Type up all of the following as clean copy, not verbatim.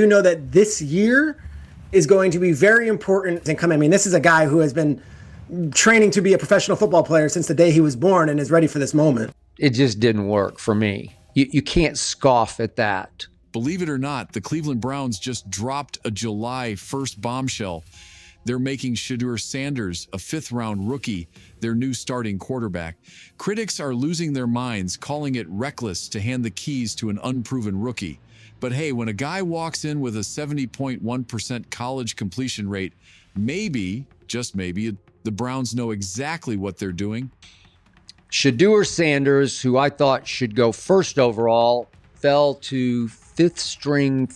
You know that this year is going to be very important and come. I mean, this is a guy who has been training to be a professional football player since the day he was born and is ready for this moment. It just didn't work for me. You can't scoff at that. Believe it or not, the Cleveland Browns just dropped a July 1st bombshell. They're making Shedeur Sanders, a fifth-round rookie, their new starting quarterback. Critics are losing their minds, calling it reckless to hand the keys to an unproven rookie. But hey, when a guy walks in with a 70.1% college completion rate, maybe, just maybe, the Browns know exactly what they're doing. Shedeur Sanders, who I thought should go first overall, fell to fifth-round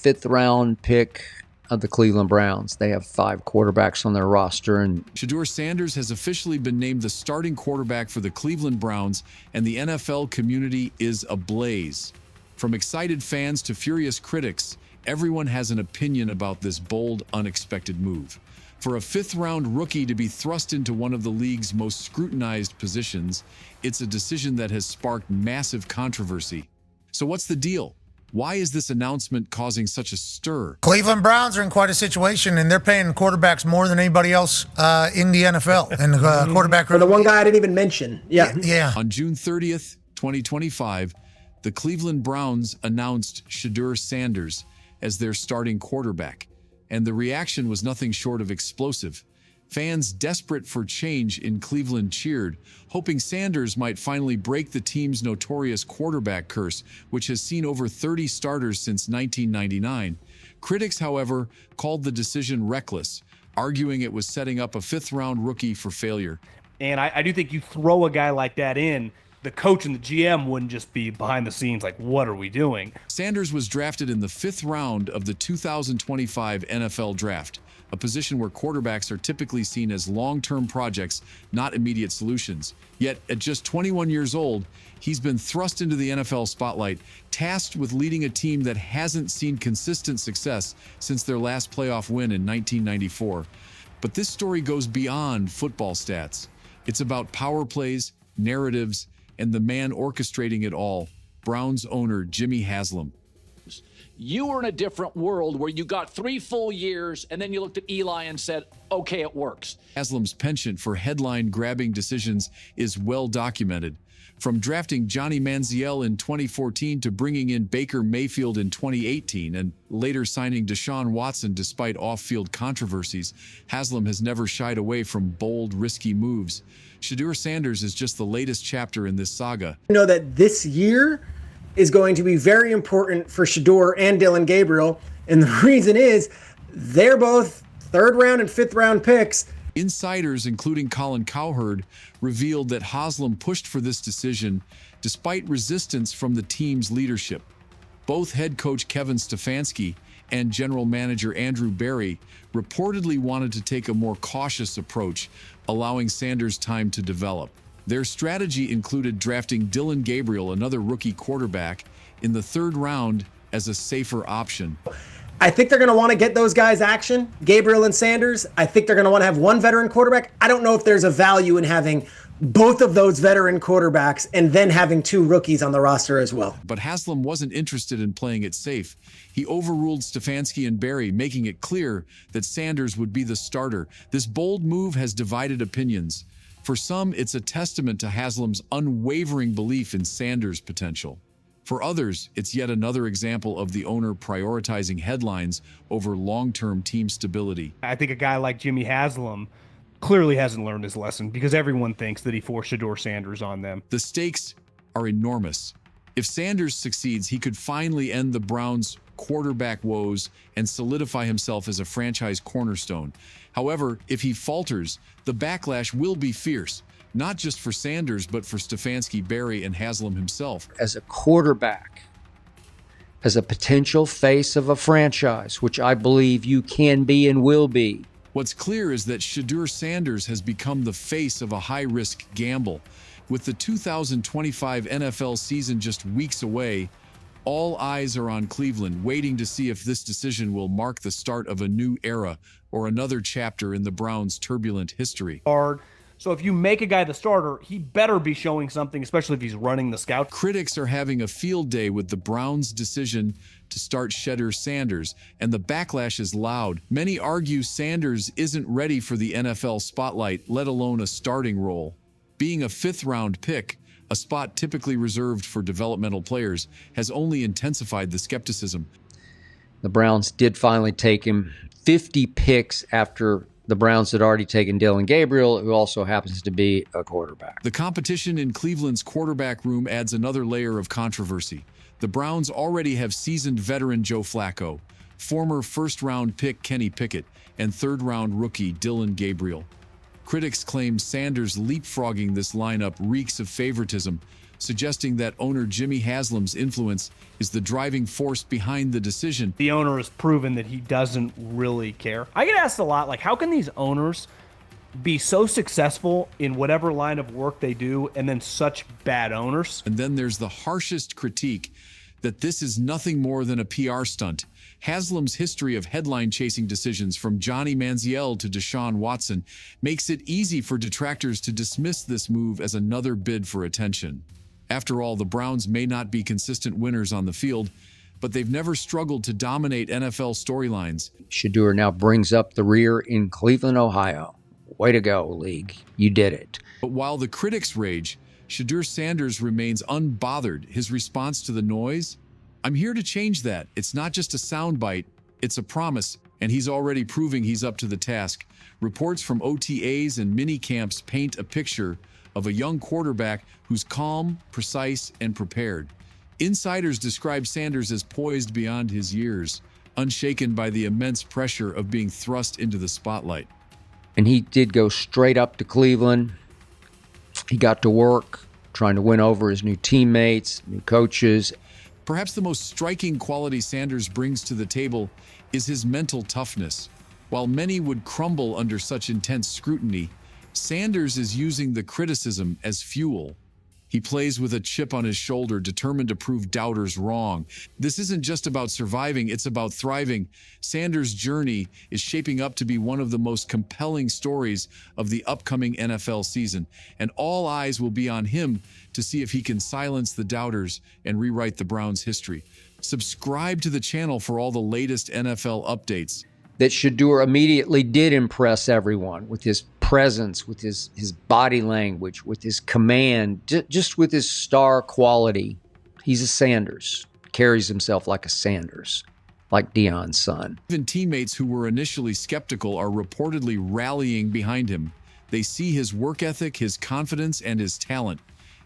pick of the Cleveland Browns. They have 5 quarterbacks on their roster. And Shedeur Sanders has officially been named the starting quarterback for the Cleveland Browns, and the NFL community is ablaze. From excited fans to furious critics, everyone has an opinion about this bold, unexpected move. For a fifth-round rookie to be thrust into one of the league's most scrutinized positions, it's a decision that has sparked massive controversy. So what's the deal? Why is this announcement causing such a stir? Cleveland Browns are in quite a situation, and they're paying quarterbacks more than anybody else in the NFL. And the quarterback... For the one guy I didn't even mention. Yeah. On June 30th, 2025, the Cleveland Browns announced Shedeur Sanders as their starting quarterback, and the reaction was nothing short of explosive. Fans desperate for change in Cleveland cheered, hoping Sanders might finally break the team's notorious quarterback curse, which has seen over 30 starters since 1999. Critics, however, called the decision reckless, arguing it was setting up a fifth-round rookie for failure. And I do think you throw a guy like that in, the coach and the GM wouldn't just be behind the scenes like, what are we doing? Sanders was drafted in the 5th round of the 2025 NFL Draft, a position where quarterbacks are typically seen as long-term projects, not immediate solutions. Yet, at just 21 years old, he's been thrust into the NFL spotlight, tasked with leading a team that hasn't seen consistent success since their last playoff win in 1994. But this story goes beyond football stats. It's about power plays, narratives, and the man orchestrating it all, Browns owner Jimmy Hasslam. You were in a different world where you got 3 full years and then you looked at Eli and said, okay, it works. Haslam's penchant for headline-grabbing decisions is well documented. From drafting Johnny Manziel in 2014 to bringing in Baker Mayfield in 2018 and later signing Deshaun Watson despite off-field controversies, Hasslam has never shied away from bold, risky moves. Shedeur Sanders is just the latest chapter in this saga. You know that this year is going to be very important for Shedeur and Dillon Gabriel, and the reason is they're both 3rd round and 5th round picks. Insiders, including Colin Cowherd, revealed that Hasslam pushed for this decision despite resistance from the team's leadership. Both head coach Kevin Stefanski and general manager Andrew Berry reportedly wanted to take a more cautious approach, allowing Sanders time to develop. Their strategy included drafting Dillon Gabriel, another rookie quarterback, in the 3rd round as a safer option. I think they're going to want to get those guys action, Gabriel and Sanders. I think they're going to want to have one veteran quarterback. I don't know if there's a value in having both of those veteran quarterbacks and then having 2 rookies on the roster as well. But Hasslam wasn't interested in playing it safe. He overruled Stefanski and Berry, making it clear that Sanders would be the starter. This bold move has divided opinions. For some, it's a testament to Hasslam's unwavering belief in Sanders' potential. For others, it's yet another example of the owner prioritizing headlines over long-term team stability. I think a guy like Jimmy Haslam clearly hasn't learned his lesson because everyone thinks that he forced Shedeur Sanders on them. The stakes are enormous. If Sanders succeeds, he could finally end the Browns' quarterback woes and solidify himself as a franchise cornerstone. However, if he falters, the backlash will be fierce, not just for Sanders, but for Stefanski, Berry, and Hasslam himself. as a quarterback, as a potential face of a franchise, which I believe you can be and will be, What's clear is that Shedeur Sanders has become the face of a high-risk gamble. With the 2025 NFL season just weeks away, all eyes are on Cleveland, waiting to see if this decision will mark the start of a new era or another chapter in the Browns' turbulent history. Hard, So if you make a guy the starter, he better be showing something, especially if he's running the scout. Critics are having a field day with the Browns' decision to start Shedeur Sanders, and the backlash is loud. Many argue Sanders isn't ready for the NFL spotlight, let alone a starting role. Being a fifth-round pick, a spot typically reserved for developmental players, has only intensified the skepticism. The Browns did finally take him 50 picks after the Browns had already taken Dillon Gabriel, who also happens to be a quarterback. The competition in Cleveland's quarterback room adds another layer of controversy. The Browns already have seasoned veteran Joe Flacco, former first-round pick Kenny Pickett, and third-round rookie Dillon Gabriel. Critics claim Sanders leapfrogging this lineup reeks of favoritism, suggesting that owner Jimmy Haslam's influence is the driving force behind the decision. The owner has proven that he doesn't really care. I get asked a lot, like, how can these owners be so successful in whatever line of work they do and then such bad owners? And then there's the harshest critique that this is nothing more than a PR stunt. Haslam's history of headline-chasing decisions from Johnny Manziel to Deshaun Watson makes it easy for detractors to dismiss this move as another bid for attention. After all, the Browns may not be consistent winners on the field, but they've never struggled to dominate NFL storylines. Shedeur now brings up the rear in Cleveland, Ohio. Way to go, league. You did it. But while the critics rage, Shedeur Sanders remains unbothered. His response to the noise? I'm here to change that. It's not just a soundbite, it's a promise, and he's already proving he's up to the task. Reports from OTAs and mini camps paint a picture of a young quarterback who's calm, precise, and prepared. Insiders describe Sanders as poised beyond his years, unshaken by the immense pressure of being thrust into the spotlight. And he did go straight up to Cleveland. He got to work trying to win over his new teammates, new coaches. Perhaps the most striking quality Sanders brings to the table is his mental toughness. While many would crumble under such intense scrutiny, Sanders is using the criticism as fuel. He plays with a chip on his shoulder, determined to prove doubters wrong. This isn't just about surviving, it's about thriving. Sanders' journey is shaping up to be one of the most compelling stories of the upcoming NFL season, and all eyes will be on him to see if he can silence the doubters and rewrite the Browns' history. Subscribe to the channel for all the latest NFL updates. That Shedeur immediately did impress everyone with his presence, with his body language, with his command, just with his star quality. He's a Sanders, carries himself like a Sanders, like Deion's son. Even teammates who were initially skeptical are reportedly rallying behind him. They see his work ethic, his confidence, and his talent.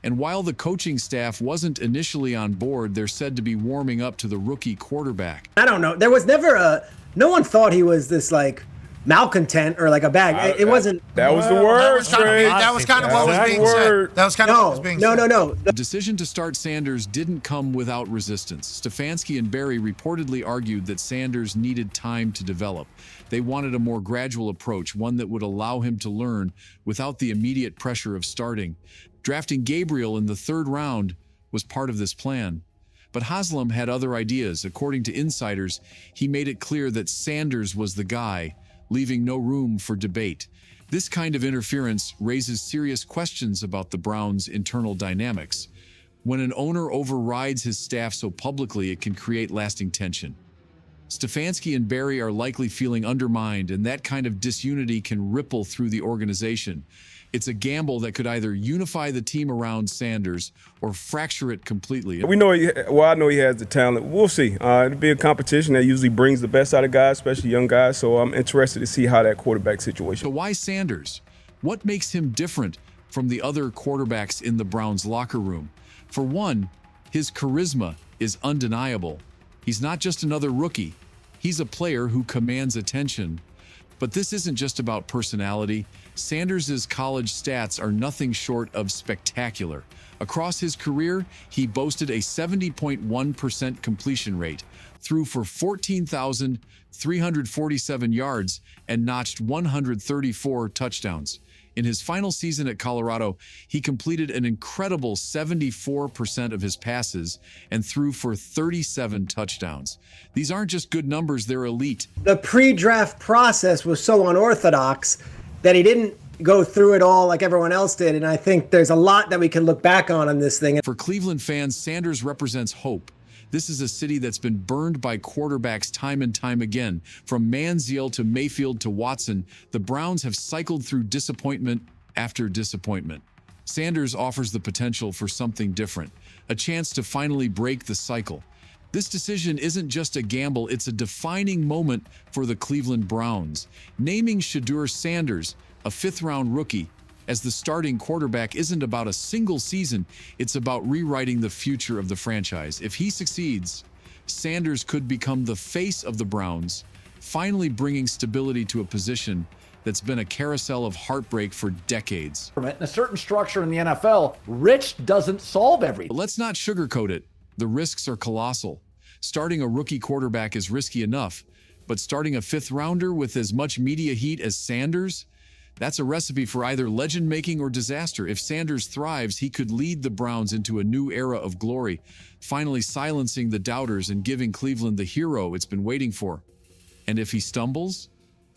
And while the coaching staff wasn't initially on board, they're said to be warming up to the rookie quarterback. I don't know. There was never no one thought he was this like malcontent or like a bag. It wasn't. That was the word, That was kind of what was being said. That was kind of what was being said. No. The decision to start Sanders didn't come without resistance. Stefanski and Barry reportedly argued that Sanders needed time to develop. They wanted a more gradual approach, one that would allow him to learn without the immediate pressure of starting. Drafting Gabriel in the third round was part of this plan. But Hasslam had other ideas. According to insiders, he made it clear that Sanders was the guy, leaving no room for debate. This kind of interference raises serious questions about the Browns' internal dynamics. When an owner overrides his staff so publicly, it can create lasting tension. Stefanski and Barry are likely feeling undermined, and that kind of disunity can ripple through the organization. It's a gamble that could either unify the team around Sanders or fracture it completely. We know, I know he has the talent. We'll see. It'll be a competition that usually brings the best out of guys, especially young guys. So I'm interested to see how that quarterback situation. So why Sanders? What makes him different from the other quarterbacks in the Browns locker room? For one, his charisma is undeniable. He's not just another rookie. He's a player who commands attention. But this isn't just about personality. Sanders' college stats are nothing short of spectacular. Across his career, he boasted a 70.1% completion rate, threw for 14,347 yards, and notched 134 touchdowns. In his final season at Colorado, he completed an incredible 74% of his passes and threw for 37 touchdowns. These aren't just good numbers, they're elite. The pre-draft process was so unorthodox that he didn't go through it all like everyone else did. And I think there's a lot that we can look back on this thing. For Cleveland fans, Sanders represents hope. This is a city that's been burned by quarterbacks time and time again. From Manziel to Mayfield to Watson, the Browns have cycled through disappointment after disappointment. Sanders offers the potential for something different, a chance to finally break the cycle. This decision isn't just a gamble, it's a defining moment for the Cleveland Browns. Naming Shedeur Sanders, a fifth-round rookie, as the starting quarterback isn't about a single season, it's about rewriting the future of the franchise. If he succeeds, Sanders could become the face of the Browns, finally bringing stability to a position that's been a carousel of heartbreak for decades. In a certain structure in the NFL, rich doesn't solve everything. But let's not sugarcoat it. The risks are colossal. Starting a rookie quarterback is risky enough, but starting a fifth-rounder with as much media heat as Sanders, that's a recipe for either legend-making or disaster. If Sanders thrives, he could lead the Browns into a new era of glory, finally silencing the doubters and giving Cleveland the hero it's been waiting for. And if he stumbles,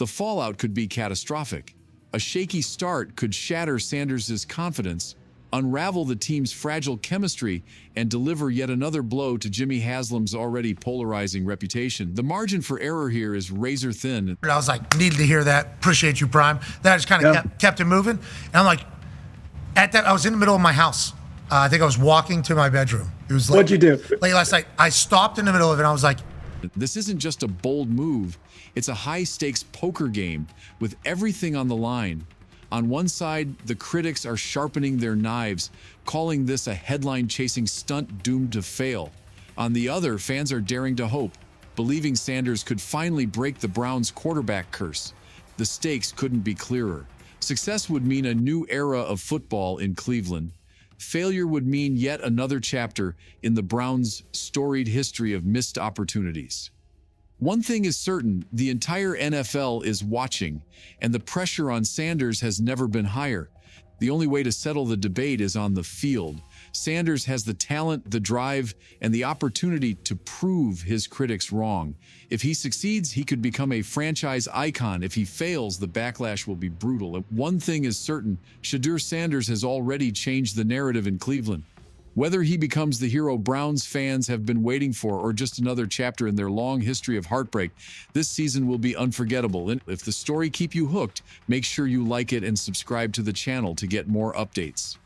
the fallout could be catastrophic. A shaky start could shatter Sanders' confidence, unravel the team's fragile chemistry, and deliver yet another blow to Jimmy Haslam's already polarizing reputation. The margin for error here is razor thin. I was like, needed to hear that. Appreciate you, Prime. Then I just kind of kept it moving. And I'm like, at that, I was in the middle of my house. I think I was walking to my bedroom. It was like, What'd you do? Late last night. I stopped in the middle of it and I was like, This isn't just a bold move. It's a high-stakes poker game with everything on the line. On one side, the critics are sharpening their knives, calling this a headline-chasing stunt doomed to fail. On the other, fans are daring to hope, believing Sanders could finally break the Browns' quarterback curse. The stakes couldn't be clearer. Success would mean a new era of football in Cleveland. Failure would mean yet another chapter in the Browns' storied history of missed opportunities. One thing is certain, the entire NFL is watching, and the pressure on Sanders has never been higher. The only way to settle the debate is on the field. Sanders has the talent, the drive, and the opportunity to prove his critics wrong. If he succeeds, he could become a franchise icon. If he fails, the backlash will be brutal. One thing is certain, Shedeur Sanders has already changed the narrative in Cleveland. Whether he becomes the hero Browns fans have been waiting for or just another chapter in their long history of heartbreak, this season will be unforgettable. And if the story keeps you hooked, make sure you like it and subscribe to the channel to get more updates.